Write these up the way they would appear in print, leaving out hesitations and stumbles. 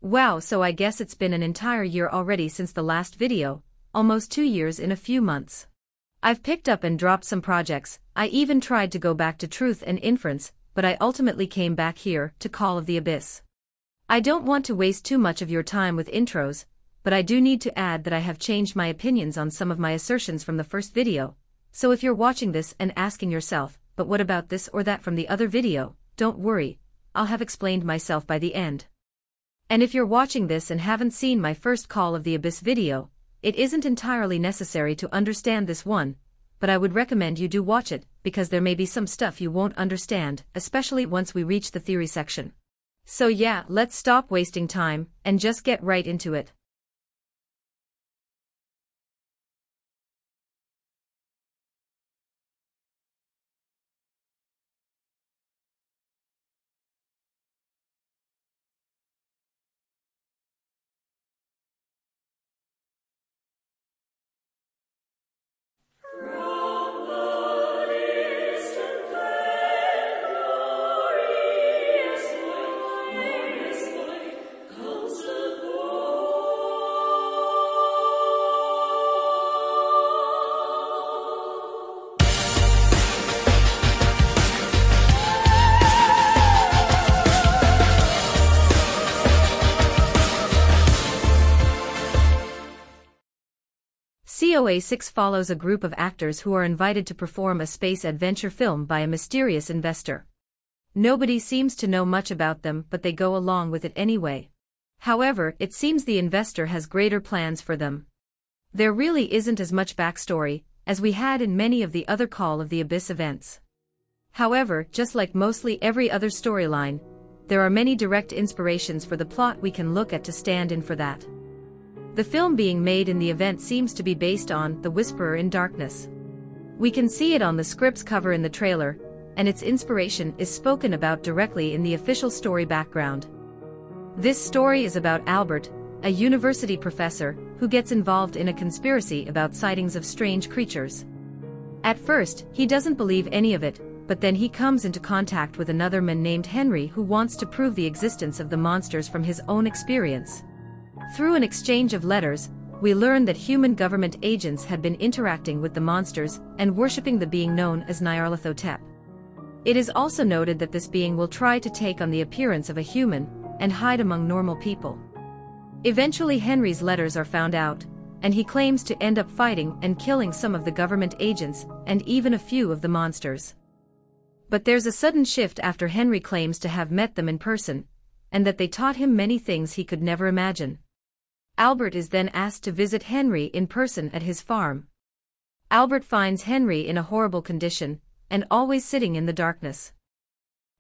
Wow, so I guess it's been an entire year already since the last video, almost 2 years in a few months. I've picked up and dropped some projects, I even tried to go back to Truth and Inference, but I ultimately came back here to Call of the Abyss. I don't want to waste too much of your time with intros, but I do need to add that I have changed my opinions on some of my assertions from the first video, so if you're watching this and asking yourself, but what about this or that from the other video, don't worry, I'll have explained myself by the end. And if you're watching this and haven't seen my first Call of the Abyss video, it isn't entirely necessary to understand this one, but I would recommend you do watch it, because there may be some stuff you won't understand, especially once we reach the theory section. So yeah, let's stop wasting time, and just get right into it. COA 6 follows a group of actors who are invited to perform a space adventure film by a mysterious investor. Nobody seems to know much about them, but they go along with it anyway. However, it seems the investor has greater plans for them. There really isn't as much backstory as we had in many of the other Call of the Abyss events. However, just like mostly every other storyline, there are many direct inspirations for the plot we can look at to stand in for that. The film being made in the event seems to be based on The Whisperer in Darkness. We can see it on the script's cover in the trailer, and its inspiration is spoken about directly in the official story background. This story is about Albert, a university professor, who gets involved in a conspiracy about sightings of strange creatures. At first, he doesn't believe any of it, but then he comes into contact with another man named Henry who wants to prove the existence of the monsters from his own experience. Through an exchange of letters, we learn that human government agents had been interacting with the monsters and worshipping the being known as Nyarlathotep. It is also noted that this being will try to take on the appearance of a human and hide among normal people. Eventually Henry's letters are found out, and he claims to end up fighting and killing some of the government agents and even a few of the monsters. But there's a sudden shift after Henry claims to have met them in person, and that they taught him many things he could never imagine. Albert is then asked to visit Henry in person at his farm. Albert finds Henry in a horrible condition, and always sitting in the darkness.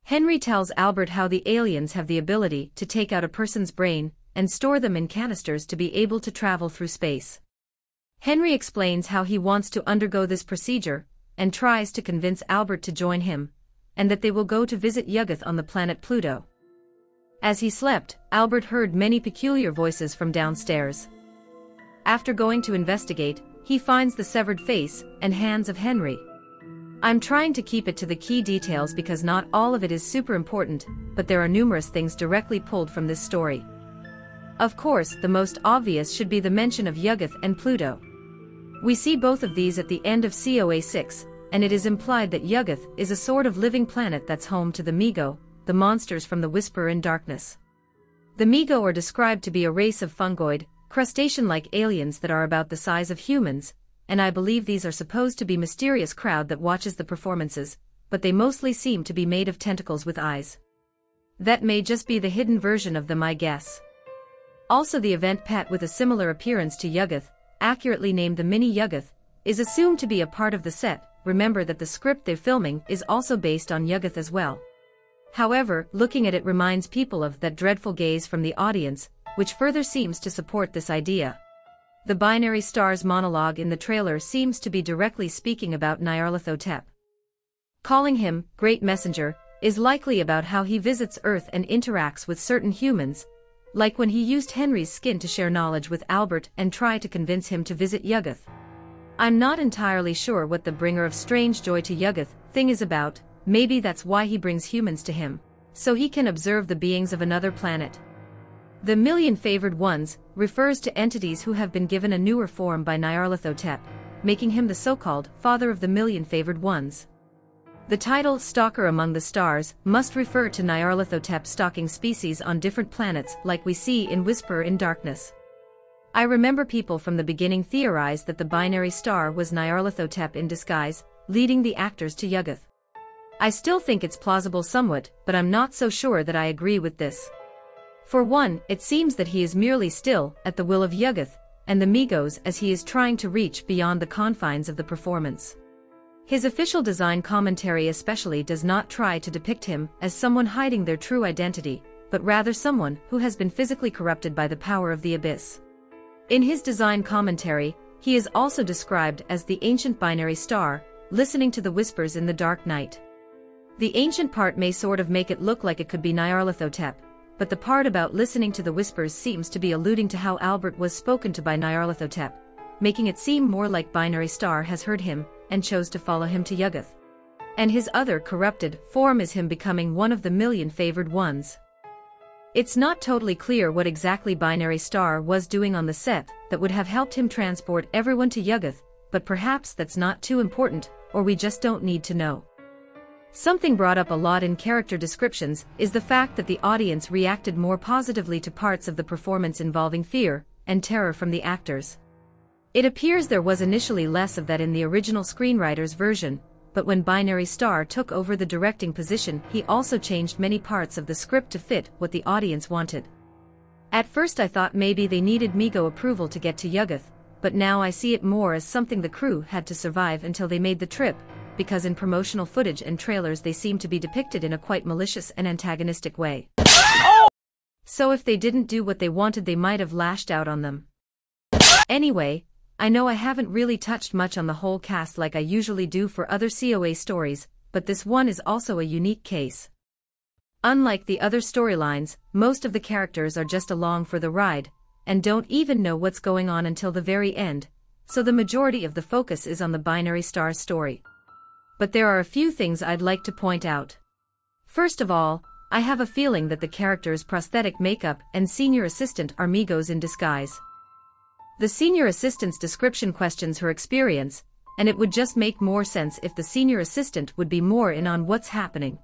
Henry tells Albert how the aliens have the ability to take out a person's brain and store them in canisters to be able to travel through space. Henry explains how he wants to undergo this procedure, and tries to convince Albert to join him, and that they will go to visit Yuggoth on the planet Pluto. As he slept, Albert heard many peculiar voices from downstairs. After going to investigate, he finds the severed face and hands of Henry. I'm trying to keep it to the key details because not all of it is super important, but there are numerous things directly pulled from this story. Of course, the most obvious should be the mention of Yuggoth and Pluto. We see both of these at the end of COA 6, and it is implied that Yuggoth is a sort of living planet that's home to the Migo, the monsters from The Whisperer in Darkness. The Migo are described to be a race of fungoid, crustacean-like aliens that are about the size of humans, and I believe these are supposed to be a mysterious crowd that watches the performances, but they mostly seem to be made of tentacles with eyes. That may just be the hidden version of them, I guess. Also, the event pet with a similar appearance to Yuggoth, accurately named the Mini Yuggoth, is assumed to be a part of the set. Remember that the script they're filming is also based on Yuggoth as well. However, looking at it reminds people of that dreadful gaze from the audience, which further seems to support this idea. The binary stars monologue in the trailer seems to be directly speaking about Nyarlathotep. Calling him Great Messenger is likely about how he visits Earth and interacts with certain humans, like when he used Henry's skin to share knowledge with Albert and try to convince him to visit Yuggoth. I'm not entirely sure what the bringer of strange joy to Yuggoth thing is about. Maybe that's why he brings humans to him, so he can observe the beings of another planet. The million favored ones refers to entities who have been given a newer form by Nyarlathotep, making him the so-called father of the million favored ones. The title Stalker Among the Stars must refer to Nyarlathotep stalking species on different planets like we see in Whisper in Darkness. I remember people from the beginning theorized that the binary star was Nyarlathotep in disguise, leading the actors to Yuggoth. I still think it's plausible somewhat, but I'm not so sure that I agree with this. For one, it seems that he is merely still at the will of Yuggoth and the Migos as he is trying to reach beyond the confines of the performance. His official design commentary especially does not try to depict him as someone hiding their true identity, but rather someone who has been physically corrupted by the power of the abyss. In his design commentary, he is also described as the ancient binary star, listening to the whispers in the dark night. The ancient part may sort of make it look like it could be Nyarlathotep, but the part about listening to the whispers seems to be alluding to how Albert was spoken to by Nyarlathotep, making it seem more like binary star has heard him and chose to follow him to Yuggoth. And his other corrupted form is him becoming one of the million favored ones. It's not totally clear what exactly binary star was doing on the set that would have helped him transport everyone to Yuggoth, but perhaps that's not too important, or we just don't need to know. Something brought up a lot in character descriptions is the fact that the audience reacted more positively to parts of the performance involving fear and terror from the actors. It appears there was initially less of that in the original screenwriter's version, but when Binary Star took over the directing position, he also changed many parts of the script to fit what the audience wanted. At first I thought maybe they needed Migo approval to get to Yuggoth, but now I see it more as something the crew had to survive until they made the trip, because in promotional footage and trailers they seem to be depicted in a quite malicious and antagonistic way. So if they didn't do what they wanted, they might have lashed out on them. Anyway, I know I haven't really touched much on the whole cast like I usually do for other COA stories, but this one is also a unique case. Unlike the other storylines, most of the characters are just along for the ride, and don't even know what's going on until the very end, so the majority of the focus is on the Binary Star story. But there are a few things I'd like to point out. First of all, I have a feeling that the character's prosthetic makeup and senior assistant are Migos in disguise. The senior assistant's description questions her experience, and it would just make more sense if the senior assistant would be more in on what's happening.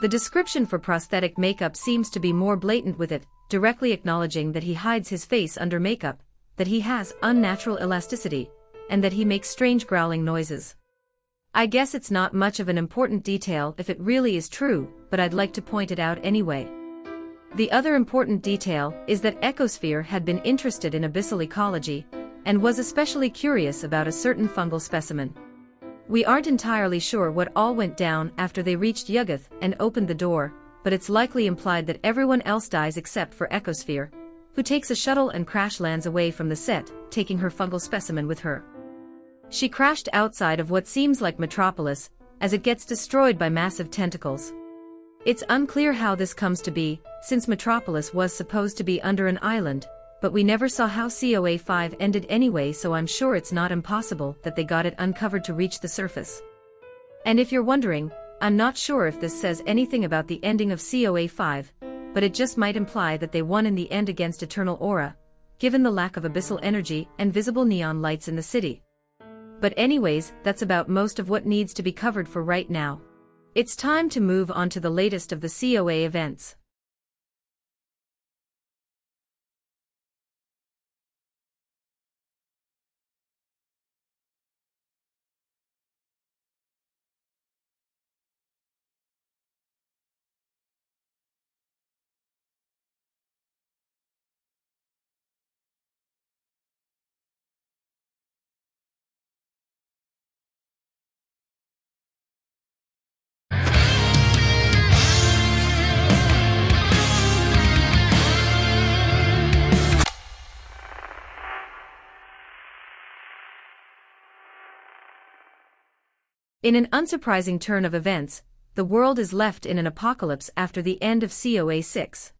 The description for prosthetic makeup seems to be more blatant with it, directly acknowledging that he hides his face under makeup, that he has unnatural elasticity, and that he makes strange growling noises. I guess it's not much of an important detail if it really is true, but I'd like to point it out anyway. The other important detail is that Ecosphere had been interested in abyssal ecology, and was especially curious about a certain fungal specimen. We aren't entirely sure what all went down after they reached Yuggoth and opened the door, but it's likely implied that everyone else dies except for Ecosphere, who takes a shuttle and crash lands away from the set, taking her fungal specimen with her. She crashed outside of what seems like Metropolis, as it gets destroyed by massive tentacles. It's unclear how this comes to be, since Metropolis was supposed to be under an island, but we never saw how COA 5 ended anyway, so I'm sure it's not impossible that they got it uncovered to reach the surface. And if you're wondering, I'm not sure if this says anything about the ending of COA 5, but it just might imply that they won in the end against Eternal Aura, given the lack of abyssal energy and visible neon lights in the city. But anyways, that's about most of what needs to be covered for right now. It's time to move on to the latest of the COA events. In an unsurprising turn of events, the world is left in an apocalypse after the end of COA 6.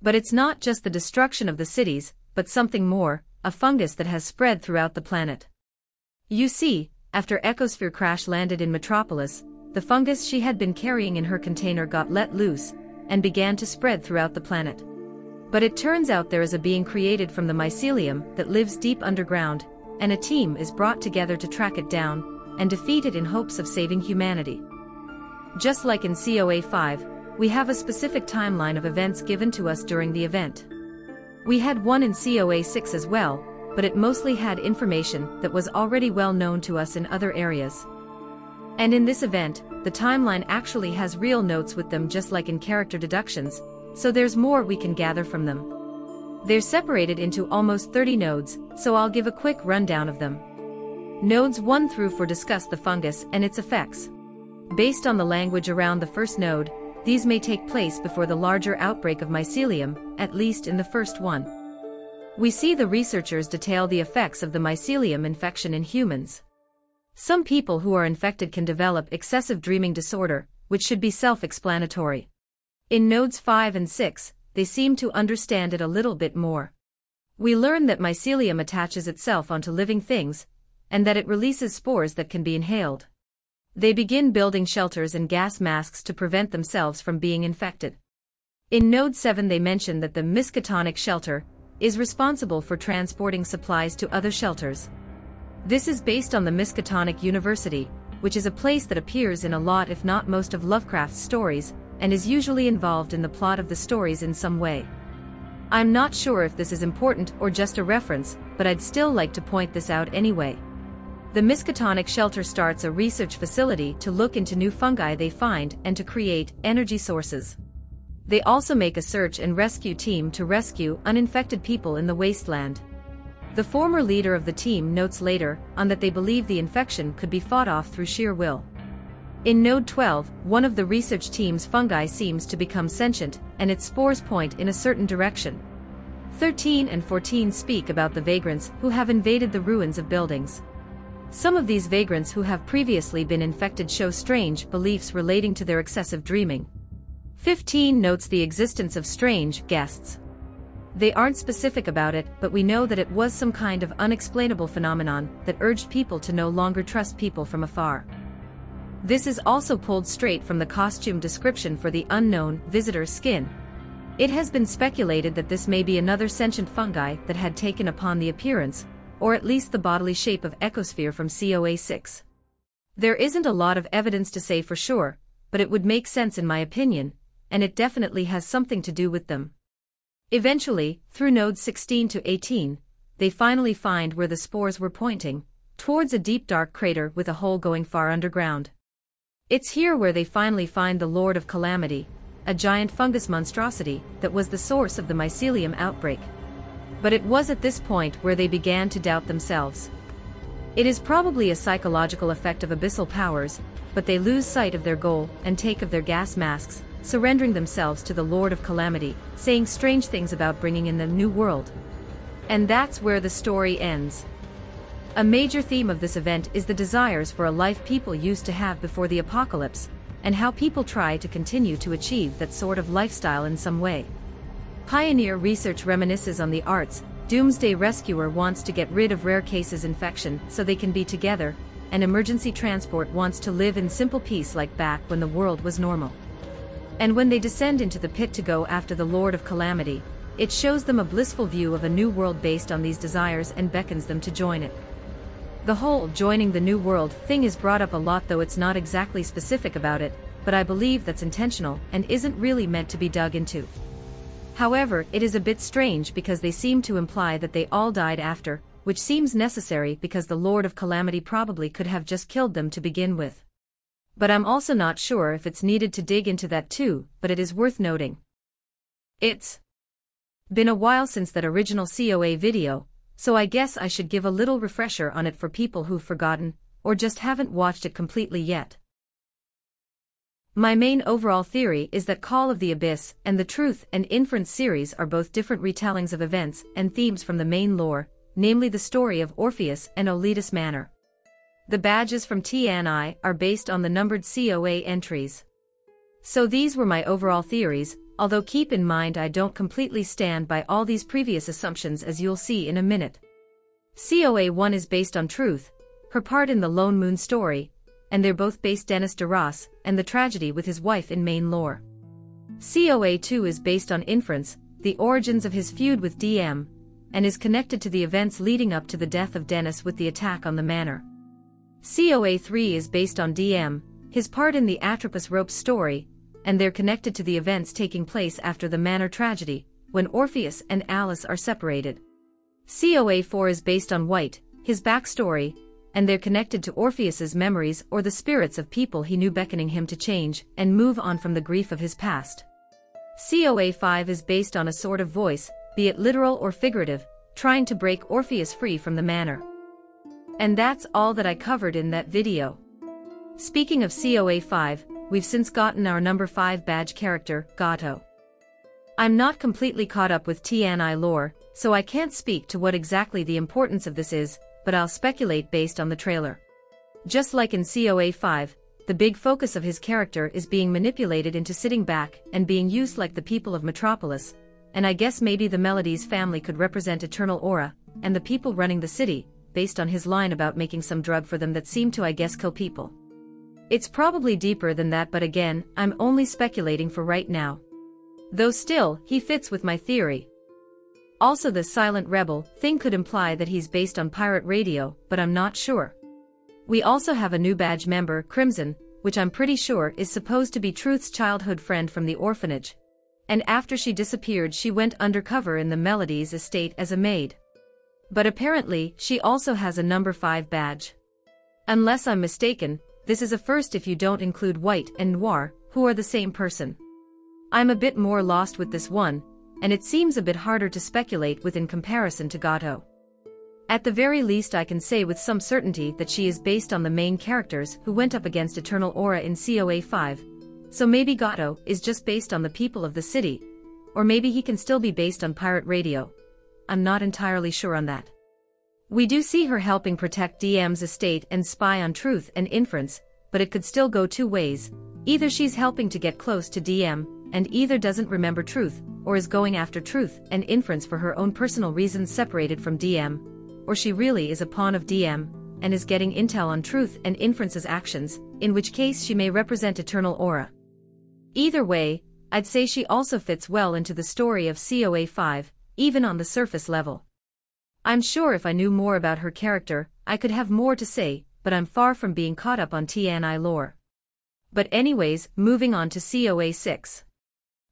But it's not just the destruction of the cities, but something more, a fungus that has spread throughout the planet. You see, after Ecosphere crash landed in Metropolis, the fungus she had been carrying in her container got let loose, and began to spread throughout the planet. But it turns out there is a being created from the mycelium that lives deep underground, and a team is brought together to track it down and defeat it in hopes of saving humanity. Just like in COA 5, we have a specific timeline of events given to us during the event. We had one in COA 6 as well, but it mostly had information that was already well known to us in other areas. And in this event, the timeline actually has real notes with them, just like in character deductions, so there's more we can gather from them. They're separated into almost 30 nodes, so I'll give a quick rundown of them. Nodes 1 through 4 discuss the fungus and its effects. Based on the language around the first node, these may take place before the larger outbreak of mycelium, at least in the first one. We see the researchers detail the effects of the mycelium infection in humans. Some people who are infected can develop excessive dreaming disorder, which should be self-explanatory. In nodes 5 and 6, they seem to understand it a little bit more. We learn that mycelium attaches itself onto living things, and that it releases spores that can be inhaled. They begin building shelters and gas masks to prevent themselves from being infected. In node 7 they mention that the miskatonic shelter is responsible for transporting supplies to other shelters. This is based on the Miskatonic University, which is a place that appears in a lot if not most of Lovecraft's stories, and is usually involved in the plot of the stories in some way. I'm not sure if this is important or just a reference, but I'd still like to point this out anyway. The Miskatonic shelter starts a research facility to look into new fungi they find and to create energy sources. They also make a search and rescue team to rescue uninfected people in the wasteland. The former leader of the team notes later on that they believe the infection could be fought off through sheer will. In node 12, one of the research team's fungi seems to become sentient, and its spores point in a certain direction. 13 and 14 speak about the vagrants who have invaded the ruins of buildings. Some of these vagrants who have previously been infected show strange beliefs relating to their excessive dreaming. 15 notes the existence of strange guests. They aren't specific about it, but we know that it was some kind of unexplainable phenomenon that urged people to no longer trust people from afar. This is also pulled straight from the costume description for the unknown visitor's skin. It has been speculated that this may be another sentient fungi that had taken upon the appearance, or at least the bodily shape of Ecosphere from COA 6. There isn't a lot of evidence to say for sure, but it would make sense in my opinion, and it definitely has something to do with them. Eventually, through nodes 16 to 18, they finally find where the spores were pointing, towards a deep dark crater with a hole going far underground. It's here where they finally find the Lord of Calamity, a giant fungus monstrosity that was the source of the mycelium outbreak. But it was at this point where they began to doubt themselves. It is probably a psychological effect of abyssal powers, but they lose sight of their goal and take of their gas masks, surrendering themselves to the Lord of Calamity, saying strange things about bringing in the new world. And that's where the story ends. A major theme of this event is the desires for a life people used to have before the apocalypse, and how people try to continue to achieve that sort of lifestyle in some way. Pioneer research reminisces on the arts. Doomsday Rescuer wants to get rid of rare cases infection so they can be together, and Emergency Transport wants to live in simple peace like back when the world was normal. And when they descend into the pit to go after the Lord of Calamity, it shows them a blissful view of a new world based on these desires and beckons them to join it. The whole joining the new world thing is brought up a lot, though it's not exactly specific about it, but I believe that's intentional and isn't really meant to be dug into. However, it is a bit strange because they seem to imply that they all died after, which seems necessary because the Lord of Calamity probably could have just killed them to begin with. But I'm also not sure if it's needed to dig into that too, but it is worth noting. It's been a while since that original COA video, so I guess I should give a little refresher on it for people who've forgotten, or just haven't watched it completely yet. My main overall theory is that Call of the Abyss and the Truth and Inference series are both different retellings of events and themes from the main lore, namely the story of Orpheus and Oletus Manor. The badges from T&I are based on the numbered COA entries. So these were my overall theories, although keep in mind I don't completely stand by all these previous assumptions, as you'll see in a minute. COA 1 is based on Truth, her part in the Lone Moon story, and they're both based Dennis DeRoss and the tragedy with his wife in main lore. COA 2 is based on Inference, the origins of his feud with DM, and is connected to the events leading up to the death of Dennis with the attack on the manor. COA 3 is based on DM, his part in the Atropos Ropes story, and they're connected to the events taking place after the manor tragedy, when Orpheus and Alice are separated. COA 4 is based on White, his backstory, and they're connected to Orpheus's memories or the spirits of people he knew beckoning him to change and move on from the grief of his past. COA 5 is based on a sort of voice, be it literal or figurative, trying to break Orpheus free from the manor. And that's all that I covered in that video. Speaking of COA 5, we've since gotten our number 5 badge character, Gato. I'm not completely caught up with T&I lore, so I can't speak to what exactly the importance of this is, but I'll speculate based on the trailer. Just like in COA 5, the big focus of his character is being manipulated into sitting back and being used like the people of Metropolis, and I guess maybe the Melodies family could represent Eternal Aura, and the people running the city, based on his line about making some drug for them that seemed to, I guess, kill people. It's probably deeper than that, but again, I'm only speculating for right now. Though still, he fits with my theory. Also, the Silent Rebel thing could imply that he's based on pirate radio, but I'm not sure. We also have a new badge member, Crimson, which I'm pretty sure is supposed to be Truth's childhood friend from the orphanage. And after she disappeared, she went undercover in the Melodies estate as a maid. But apparently, she also has a number 5 badge. Unless I'm mistaken, this is a first if you don't include White and Noir, who are the same person. I'm a bit more lost with this one, and it seems a bit harder to speculate with in comparison to Gato. At the very least, I can say with some certainty that she is based on the main characters who went up against Eternal Aura in COA 5, so maybe Gato is just based on the people of the city, or maybe he can still be based on pirate radio. I'm not entirely sure on that. We do see her helping protect DM's estate and spy on Truth and Inference, but it could still go two ways. Either she's helping to get close to DM, and either doesn't remember Truth, or is going after Truth and Inference for her own personal reasons separated from DM, or she really is a pawn of DM, and is getting intel on Truth and Inference's actions, in which case she may represent Eternal Aura. Either way, I'd say she also fits well into the story of COA 5, even on the surface level. I'm sure if I knew more about her character, I could have more to say, but I'm far from being caught up on T&I lore. But anyways, moving on to COA 6.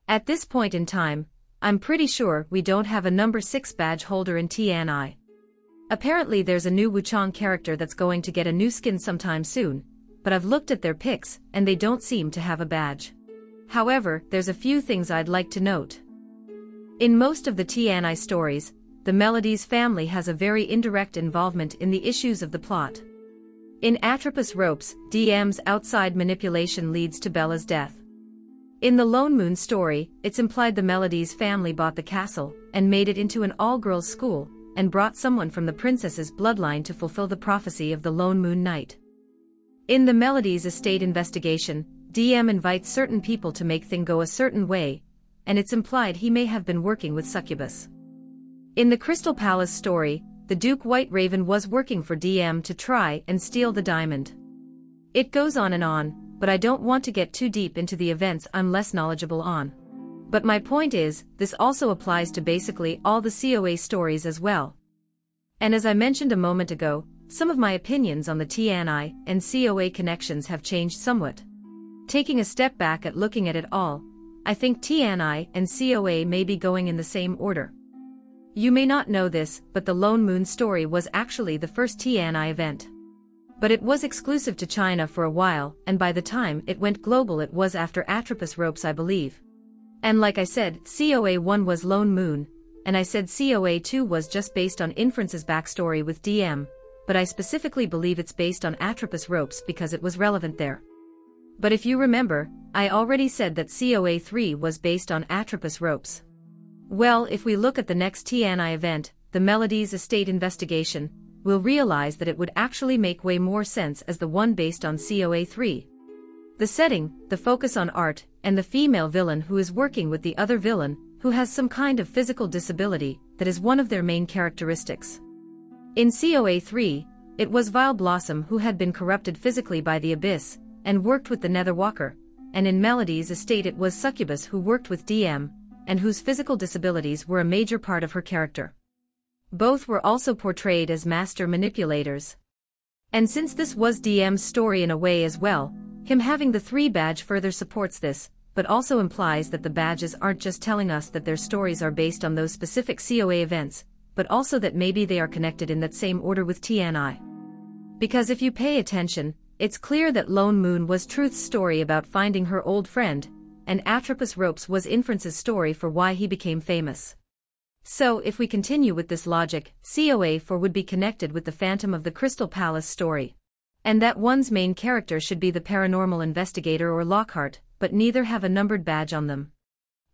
At this point in time, I'm pretty sure we don't have a number 6 badge holder in T&I. Apparently there's a new Wuchang character that's going to get a new skin sometime soon, but I've looked at their pics and they don't seem to have a badge. However, there's a few things I'd like to note. In most of the T&I stories, the Melodies family has a very indirect involvement in the issues of the plot. In Atropos Ropes, DM's outside manipulation leads to Bella's death. In the Lone Moon story, it's implied the Melodies family bought the castle and made it into an all-girls school, and brought someone from the princess's bloodline to fulfill the prophecy of the Lone Moon Night. In the Melodies estate investigation, DM invites certain people to make things go a certain way, and it's implied he may have been working with Succubus. In the Crystal Palace story, the Duke White Raven was working for DM to try and steal the diamond. It goes on, but I don't want to get too deep into the events I'm less knowledgeable on. But my point is, this also applies to basically all the COA stories as well. And as I mentioned a moment ago, some of my opinions on the T&I and COA connections have changed somewhat. Taking a step back at looking at it all, I think T&I and COA may be going in the same order. You may not know this, but the Lone Moon story was actually the first T&I event. But it was exclusive to China for a while, and by the time it went global it was after Atropos Ropes, I believe. And like I said, COA 1 was Lone Moon, and I said COA 2 was just based on Inference's backstory with DM, but I specifically believe it's based on Atropos Ropes because it was relevant there. But if you remember, I already said that COA 3 was based on Atropos Ropes. Well, if we look at the next T&I event, the Melodies estate investigation, we'll realize that it would actually make way more sense as the one based on COA 3. The setting, the focus on art, and the female villain who is working with the other villain, who has some kind of physical disability, that is one of their main characteristics. In COA 3, it was Vile Blossom who had been corrupted physically by the Abyss, and worked with the Netherwalker, and in Melody's estate it was Succubus who worked with DM, and whose physical disabilities were a major part of her character. Both were also portrayed as master manipulators. And since this was DM's story in a way as well, him having the 3 badge further supports this, but also implies that the badges aren't just telling us that their stories are based on those specific COA events, but also that maybe they are connected in that same order with T&I. Because if you pay attention, it's clear that Lone Moon was Truth's story about finding her old friend, and Atropos Ropes was Inference's story for why he became famous. So if we continue with this logic, COA4 would be connected with the Phantom of the Crystal Palace story. And that one's main character should be the paranormal investigator or Lockhart, but neither have a numbered badge on them.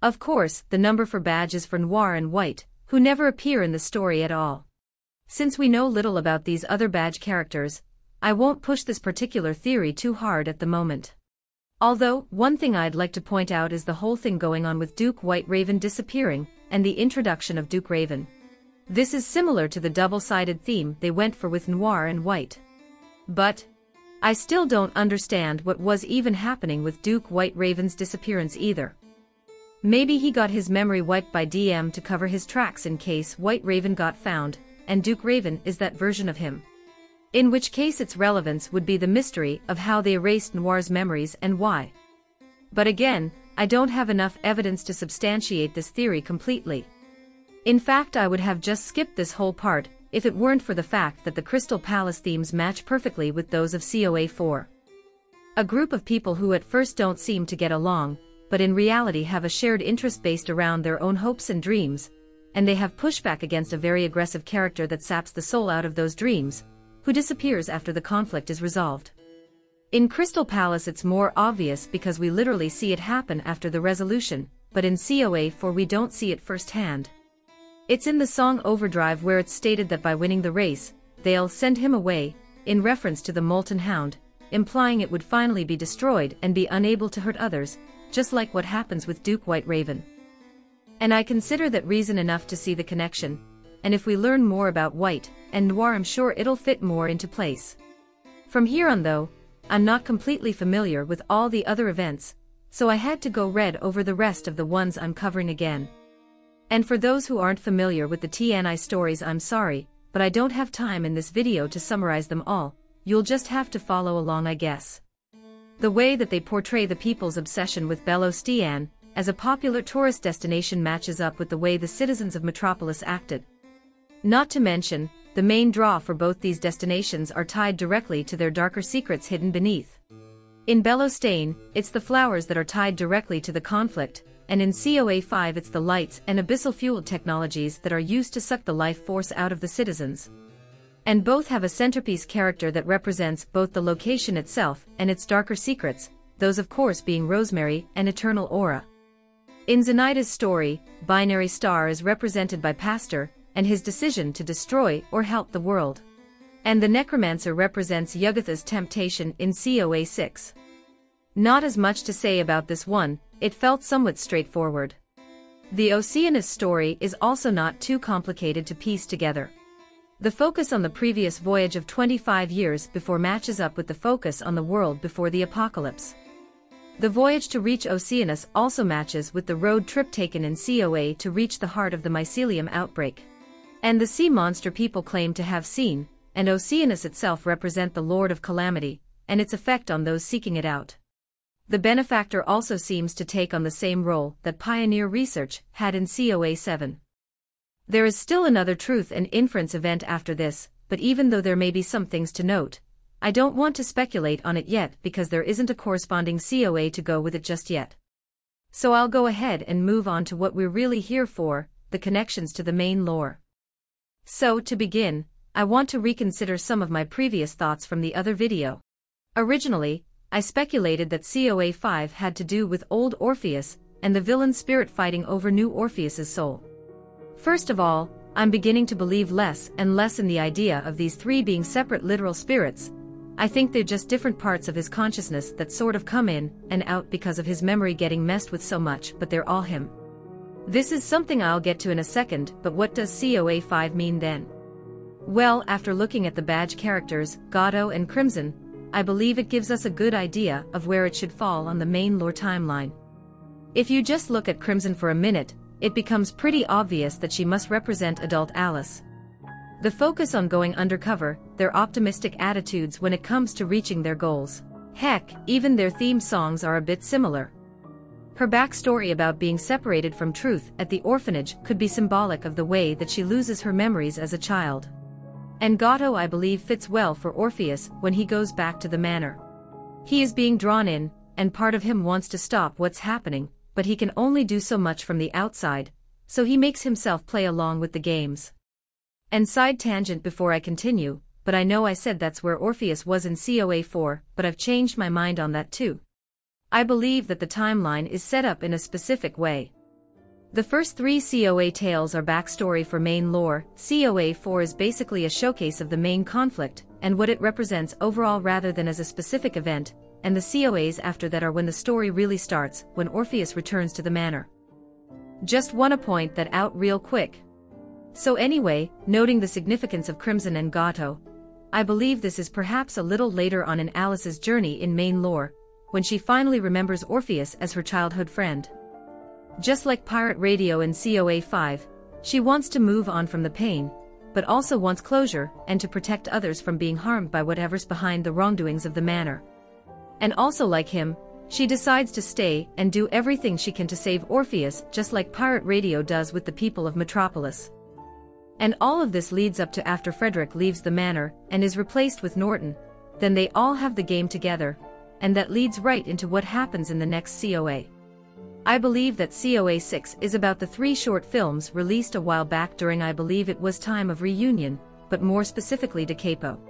Of course, the number for badge is for Noir and White, who never appear in the story at all. Since we know little about these other badge characters, I won't push this particular theory too hard at the moment. Although, one thing I'd like to point out is the whole thing going on with Duke White Raven disappearing, and the introduction of Duke Raven. This is similar to the double-sided theme they went for with Noir and White. But I still don't understand what was even happening with Duke White Raven's disappearance either. Maybe he got his memory wiped by DM to cover his tracks in case White Raven got found, and Duke Raven is that version of him. In which case its relevance would be the mystery of how they erased Noir's memories and why. But again, I don't have enough evidence to substantiate this theory completely. In fact, I would have just skipped this whole part if it weren't for the fact that the Crystal Palace themes match perfectly with those of COA4. A group of people who at first don't seem to get along, but in reality have a shared interest based around their own hopes and dreams, and they have pushback against a very aggressive character that saps the soul out of those dreams, who disappears after the conflict is resolved. In Crystal Palace it's more obvious because we literally see it happen after the resolution, but in COA4 we don't see it firsthand. It's in the song Overdrive where it's stated that by winning the race, they'll send him away, in reference to the Molten Hound, implying it would finally be destroyed and be unable to hurt others, just like what happens with Duke White Raven. And I consider that reason enough to see the connection, and if we learn more about White and Noir I'm sure it'll fit more into place. From here on though, I'm not completely familiar with all the other events, so I had to go read over the rest of the ones I'm covering again. And for those who aren't familiar with the T&I stories I'm sorry, but I don't have time in this video to summarize them all, you'll just have to follow along I guess. The way that they portray the people's obsession with Belostian as a popular tourist destination matches up with the way the citizens of Metropolis acted. Not to mention, the main draw for both these destinations are tied directly to their darker secrets hidden beneath. In Belostian, it's the flowers that are tied directly to the conflict, and in COA5 it's the lights and abyssal-fueled technologies that are used to suck the life force out of the citizens. And both have a centerpiece character that represents both the location itself and its darker secrets, those of course being Rosemary and Eternal Aura. In Zenaida's story, Binary Star is represented by Pastor, and his decision to destroy or help the world. And the Necromancer represents Yugatha's temptation in COA6. Not as much to say about this one, it felt somewhat straightforward. The Oceanus story is also not too complicated to piece together. The focus on the previous voyage of 25 years before matches up with the focus on the world before the apocalypse. The voyage to reach Oceanus also matches with the road trip taken in COA to reach the heart of the mycelium outbreak. And the sea monster people claim to have seen, and Oceanus itself represent the Lord of Calamity, and its effect on those seeking it out. The benefactor also seems to take on the same role that Pioneer Research had in COA7. There is still another truth and inference event after this, but even though there may be some things to note, I don't want to speculate on it yet because there isn't a corresponding COA to go with it just yet. So I'll go ahead and move on to what we're really here for, the connections to the main lore. So to begin, I want to reconsider some of my previous thoughts from the other video. Originally, I speculated that COA5 had to do with old Orpheus and the villain spirit fighting over new Orpheus's soul. First of all, I'm beginning to believe less and less in the idea of these 3 being separate literal spirits. I think they're just different parts of his consciousness that sort of come in and out because of his memory getting messed with so much, but they're all him. This is something I'll get to in a second, but what does COA5 mean then? Well, after looking at the badge characters, Gato and Crimson, I believe it gives us a good idea of where it should fall on the main lore timeline. If you just look at Crimson for a minute, it becomes pretty obvious that she must represent adult Alice. The focus on going undercover, their optimistic attitudes when it comes to reaching their goals. Heck, even their theme songs are a bit similar. Her backstory about being separated from truth at the orphanage could be symbolic of the way that she loses her memories as a child. And Gato, I believe, fits well for Orpheus when he goes back to the manor. He is being drawn in, and part of him wants to stop what's happening, but he can only do so much from the outside, so he makes himself play along with the games. And side tangent before I continue, but I know I said that's where Orpheus was in COA 4, but I've changed my mind on that too. I believe that the timeline is set up in a specific way. The first 3 COA tales are backstory for main lore. COA 4 is basically a showcase of the main conflict, and what it represents overall rather than as a specific event, and the COAs after that are when the story really starts, when Orpheus returns to the manor. Just wanna point that out real quick. So anyway, noting the significance of Crimson and Gato, I believe this is perhaps a little later on in Alice's journey in main lore, when she finally remembers Orpheus as her childhood friend. Just like Pirate Radio in COA 5, she wants to move on from the pain, but also wants closure and to protect others from being harmed by whatever's behind the wrongdoings of the manor. And also like him, she decides to stay and do everything she can to save Orpheus, just like Pirate Radio does with the people of Metropolis. And all of this leads up to after Frederick leaves the manor and is replaced with Norton, then they all have the game together, and that leads right into what happens in the next COA. I believe that COA 6 is about the 3 short films released a while back during, I believe it was time of reunion, but more specifically to Capo.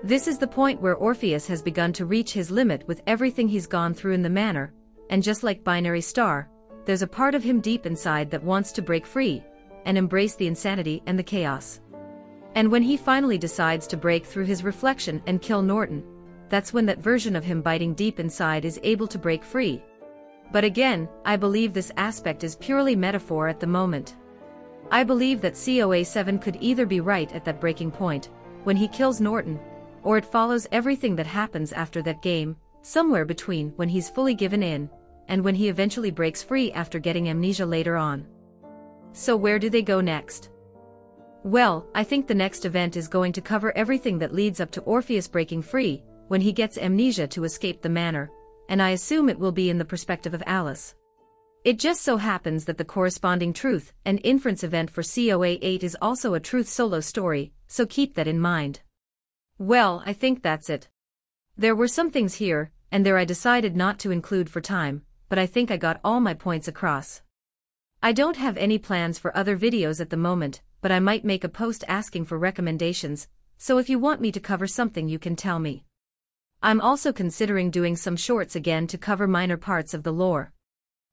This is the point where Orpheus has begun to reach his limit with everything he's gone through in the manor, and just like Binary Star, there's a part of him deep inside that wants to break free, and embrace the insanity and the chaos. And when he finally decides to break through his reflection and kill Norton, that's when that version of him biting deep inside is able to break free. But again, I believe this aspect is purely metaphor at the moment. I believe that COA 7 could either be right at that breaking point, when he kills Norton, or it follows everything that happens after that game, somewhere between when he's fully given in, and when he eventually breaks free after getting amnesia later on. So where do they go next? Well, I think the next event is going to cover everything that leads up to Orpheus breaking free, when he gets amnesia to escape the manor, and I assume it will be in the perspective of Alice. It just so happens that the corresponding truth and inference event for COA 8 is also a truth solo story, so keep that in mind. Well, I think that's it. There were some things here and there I decided not to include for time, but I think I got all my points across. I don't have any plans for other videos at the moment, but I might make a post asking for recommendations, so if you want me to cover something you can tell me. I'm also considering doing some shorts again to cover minor parts of the lore.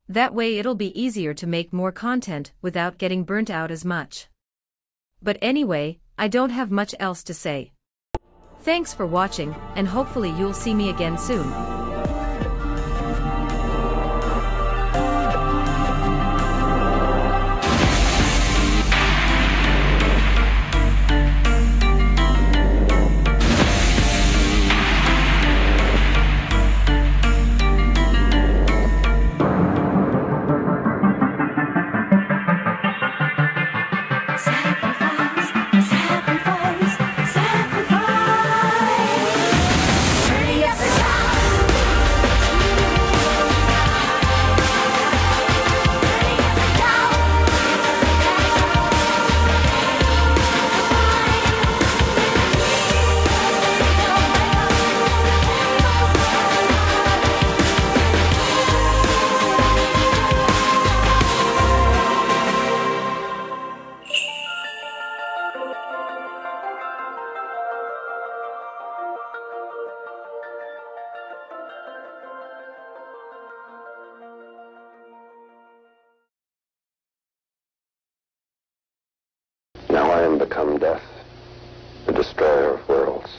That way it'll be easier to make more content without getting burnt out as much. But anyway, I don't have much else to say. Thanks for watching, and hopefully you'll see me again soon. Now I am become death, the destroyer of worlds.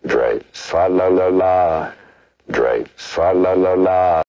Drape, swa la la la, drape, swa la la la.